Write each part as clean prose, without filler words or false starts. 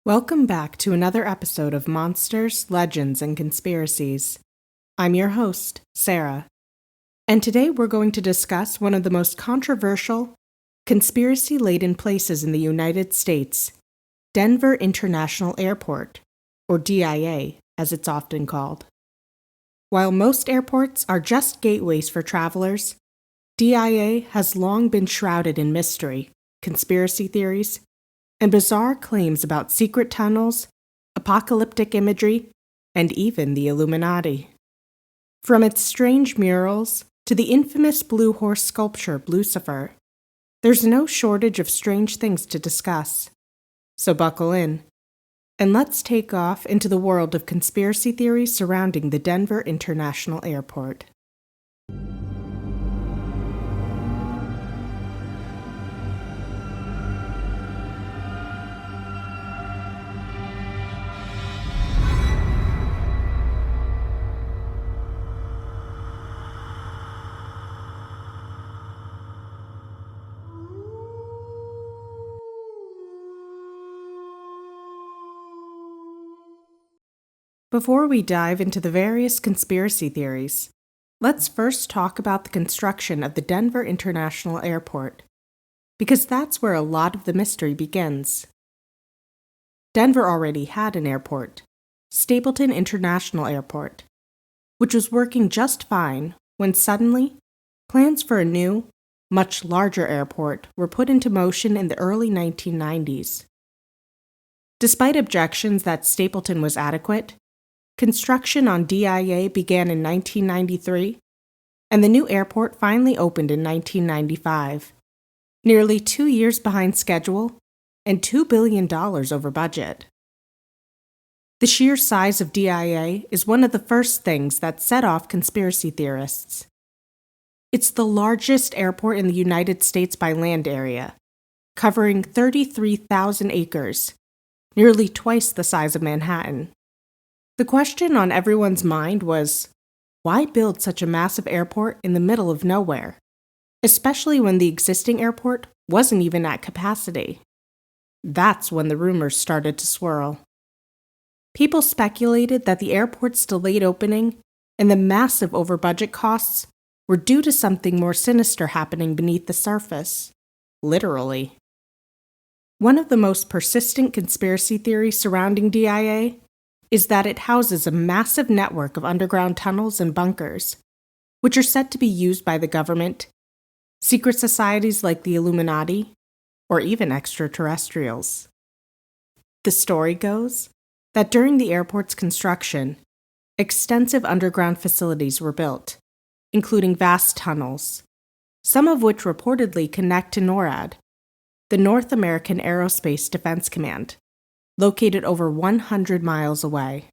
Welcome back to another episode of Monsters, Legends, and Conspiracies. I'm your host, Sarah, and today we're going to discuss one of the most controversial, conspiracy-laden places in the United States, Denver International Airport, or DIA, as it's often called. While most airports are just gateways for travelers, DIA has long been shrouded in mystery, conspiracy theories, and bizarre claims about secret tunnels, apocalyptic imagery, and even the Illuminati. From its strange murals to the infamous blue horse sculpture Lucifer, there's no shortage of strange things to discuss. So buckle in, and let's take off into the world of conspiracy theories surrounding the Denver International Airport. Before we dive into the various conspiracy theories, let's first talk about the construction of the Denver International Airport, because that's where a lot of the mystery begins. Denver already had an airport, Stapleton International Airport, which was working just fine when suddenly plans for a new, much larger airport were put into motion in the early 1990s. Despite objections that Stapleton was adequate, construction on DIA began in 1993, and the new airport finally opened in 1995, nearly 2 years behind schedule and $2 billion over budget. The sheer size of DIA is one of the first things that set off conspiracy theorists. It's the largest airport in the United States by land area, covering 33,000 acres, nearly twice the size of Manhattan. The question on everyone's mind was, why build such a massive airport in the middle of nowhere, especially when the existing airport wasn't even at capacity? That's when the rumors started to swirl. People speculated that the airport's delayed opening and the massive over-budget costs were due to something more sinister happening beneath the surface, literally. One of the most persistent conspiracy theories surrounding DIA is that it houses a massive network of underground tunnels and bunkers, which are said to be used by the government, secret societies like the Illuminati, or even extraterrestrials. The story goes that during the airport's construction, extensive underground facilities were built, including vast tunnels, some of which reportedly connect to NORAD, the North American Aerospace Defense Command, located over 100 miles away.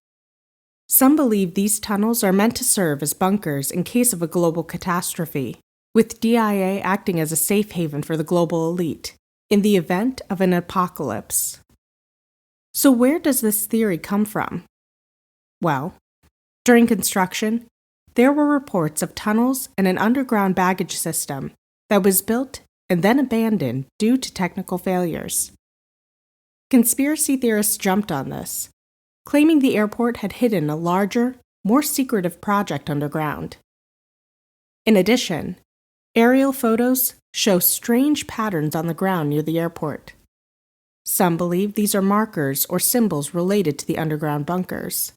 Some believe these tunnels are meant to serve as bunkers in case of a global catastrophe, with DIA acting as a safe haven for the global elite in the event of an apocalypse. So where does this theory come from? Well, during construction, there were reports of tunnels and an underground baggage system that was built and then abandoned due to technical failures. Conspiracy theorists jumped on this, claiming the airport had hidden a larger, more secretive project underground. In addition, aerial photos show strange patterns on the ground near the airport. Some believe these are markers or symbols related to the underground bunkers.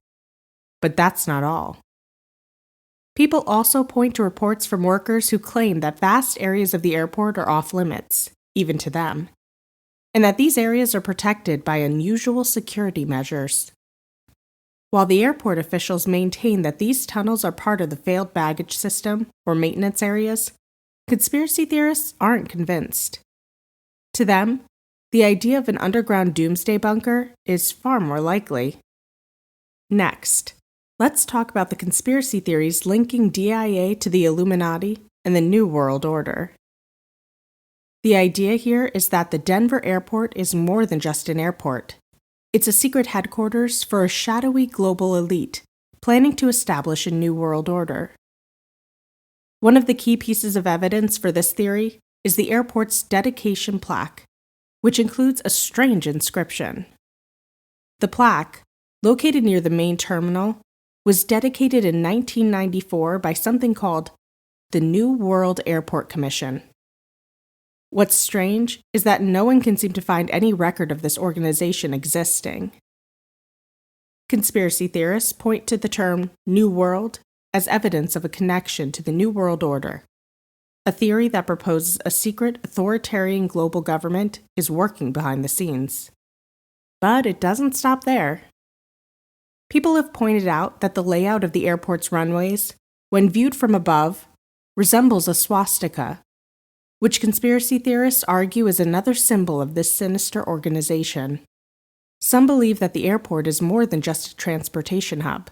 But that's not all. People also point to reports from workers who claim that vast areas of the airport are off-limits, even to them, and that these areas are protected by unusual security measures. While the airport officials maintain that these tunnels are part of the failed baggage system or maintenance areas, conspiracy theorists aren't convinced. To them, the idea of an underground doomsday bunker is far more likely. Next, let's talk about the conspiracy theories linking DIA to the Illuminati and the New World Order. The idea here is that the Denver airport is more than just an airport. It's a secret headquarters for a shadowy global elite planning to establish a new world order. One of the key pieces of evidence for this theory is the airport's dedication plaque, which includes a strange inscription. The plaque, located near the main terminal, was dedicated in 1994 by something called the New World Airport Commission. What's strange is that no one can seem to find any record of this organization existing. Conspiracy theorists point to the term New World as evidence of a connection to the New World Order, a theory that proposes a secret authoritarian global government is working behind the scenes. But it doesn't stop there. People have pointed out that the layout of the airport's runways, when viewed from above, resembles a swastika, which conspiracy theorists argue is another symbol of this sinister organization. Some believe that the airport is more than just a transportation hub.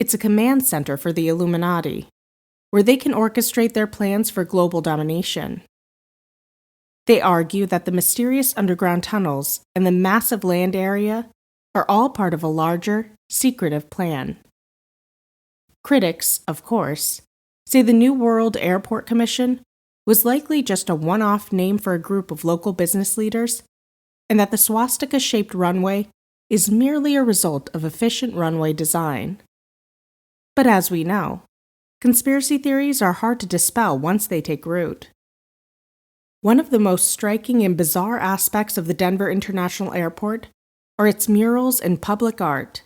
It's a command center for the Illuminati, where they can orchestrate their plans for global domination. They argue that the mysterious underground tunnels and the massive land area are all part of a larger, secretive plan. Critics, of course, say the New World Airport Commission was likely just a one-off name for a group of local business leaders, and that the swastika-shaped runway is merely a result of efficient runway design. But as we know, conspiracy theories are hard to dispel once they take root. One of the most striking and bizarre aspects of the Denver International Airport are its murals and public art.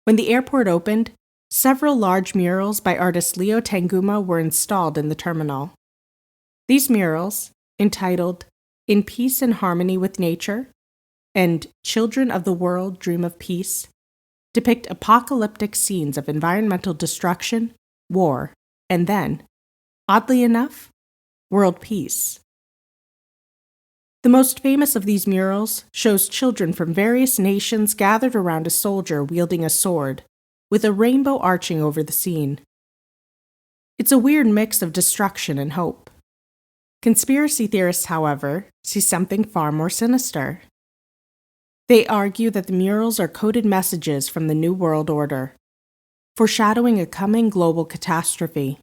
When the airport opened, several large murals by artist Leo Tanguma were installed in the terminal. These murals, entitled In Peace and Harmony with Nature and Children of the World Dream of Peace, depict apocalyptic scenes of environmental destruction, war, and then, oddly enough, world peace. The most famous of these murals shows children from various nations gathered around a soldier wielding a sword, with a rainbow arching over the scene. It's a weird mix of destruction and hope. Conspiracy theorists, however, see something far more sinister. They argue that the murals are coded messages from the New World Order, foreshadowing a coming global catastrophe.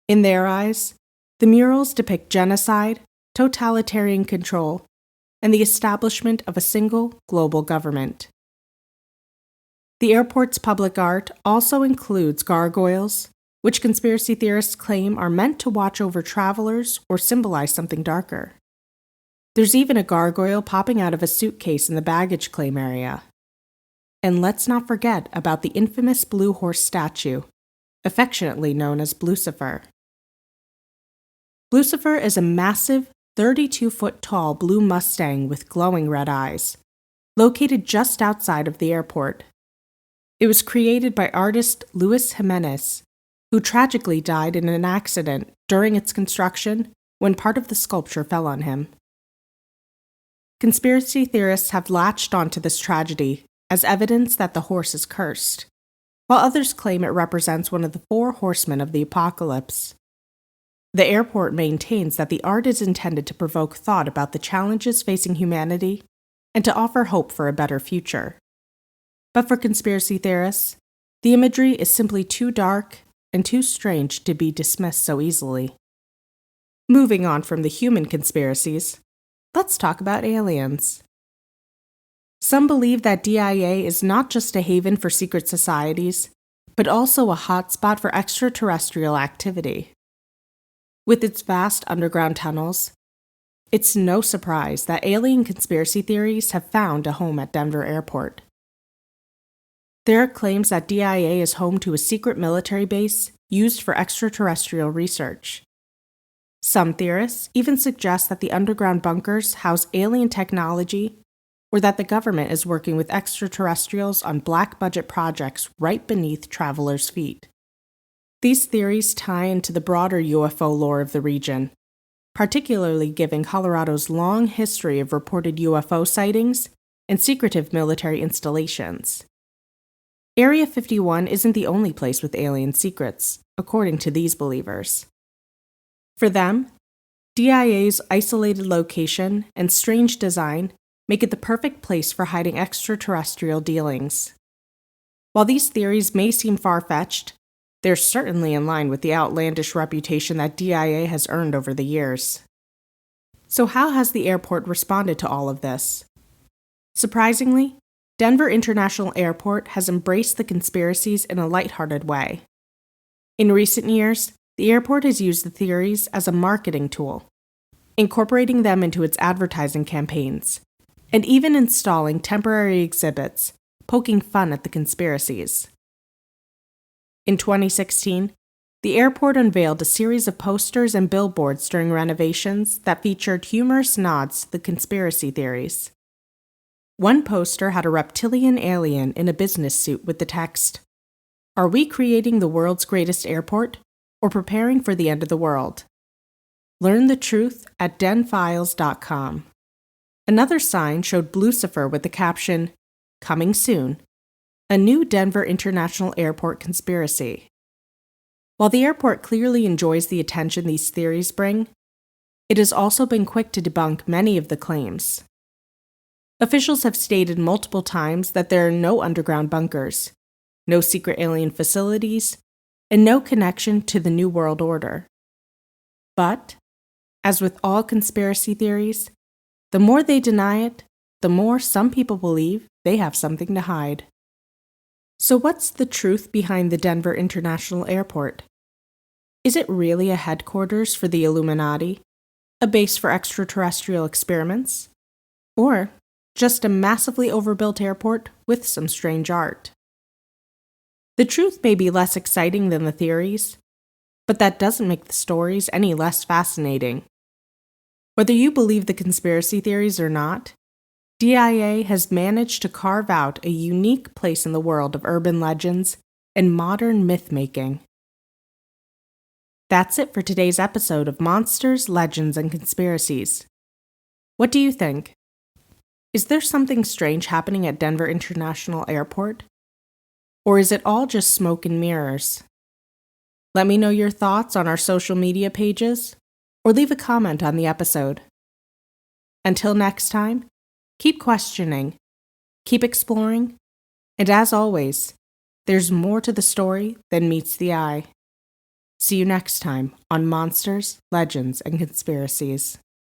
In their eyes, the murals depict genocide, totalitarian control, and the establishment of a single global government. The airport's public art also includes gargoyles, which conspiracy theorists claim are meant to watch over travelers or symbolize something darker. There's even a gargoyle popping out of a suitcase in the baggage claim area. And let's not forget about the infamous blue horse statue, affectionately known as Blucifer. Blucifer is a massive, 32-foot-tall blue Mustang with glowing red eyes, located just outside of the airport. It was created by artist Luis Jimenez, who tragically died in an accident during its construction when part of the sculpture fell on him. Conspiracy theorists have latched onto this tragedy as evidence that the horse is cursed, while others claim it represents one of the 4 horsemen of the apocalypse. The airport maintains that the art is intended to provoke thought about the challenges facing humanity and to offer hope for a better future. But for conspiracy theorists, the imagery is simply too dark and too strange to be dismissed so easily. Moving on from the human conspiracies, let's talk about aliens. Some believe that DIA is not just a haven for secret societies, but also a hotspot for extraterrestrial activity. With its vast underground tunnels, it's no surprise that alien conspiracy theories have found a home at Denver Airport. There are claims that DIA is home to a secret military base used for extraterrestrial research. Some theorists even suggest that the underground bunkers house alien technology, or that the government is working with extraterrestrials on black-budget projects right beneath travelers' feet. These theories tie into the broader UFO lore of the region, particularly given Colorado's long history of reported UFO sightings and secretive military installations. Area 51 isn't the only place with alien secrets, according to these believers. For them, DIA's isolated location and strange design make it the perfect place for hiding extraterrestrial dealings. While these theories may seem far-fetched, they're certainly in line with the outlandish reputation that DIA has earned over the years. So how has the airport responded to all of this? Surprisingly, Denver International Airport has embraced the conspiracies in a lighthearted way. In recent years, the airport has used the theories as a marketing tool, incorporating them into its advertising campaigns, and even installing temporary exhibits poking fun at the conspiracies. In 2016, the airport unveiled a series of posters and billboards during renovations that featured humorous nods to the conspiracy theories. One poster had a reptilian alien in a business suit with the text, "Are we creating the world's greatest airport, or preparing for the end of the world? Learn the truth at denfiles.com." Another sign showed Lucifer with the caption, "Coming soon, a new Denver International Airport conspiracy." While the airport clearly enjoys the attention these theories bring, it has also been quick to debunk many of the claims. Officials have stated multiple times that there are no underground bunkers, no secret alien facilities, and no connection to the New World Order. But, as with all conspiracy theories, the more they deny it, the more some people believe they have something to hide. So what's the truth behind the Denver International Airport? Is it really a headquarters for the Illuminati, a base for extraterrestrial experiments, or just a massively overbuilt airport with some strange art? The truth may be less exciting than the theories, but that doesn't make the stories any less fascinating. Whether you believe the conspiracy theories or not, DIA has managed to carve out a unique place in the world of urban legends and modern myth-making. That's it for today's episode of Monsters, Legends, and Conspiracies. What do you think? Is there something strange happening at Denver International Airport? Or is it all just smoke and mirrors? Let me know your thoughts on our social media pages, or leave a comment on the episode. Until next time, keep questioning, keep exploring, and as always, there's more to the story than meets the eye. See you next time on Monsters, Legends, and Conspiracies.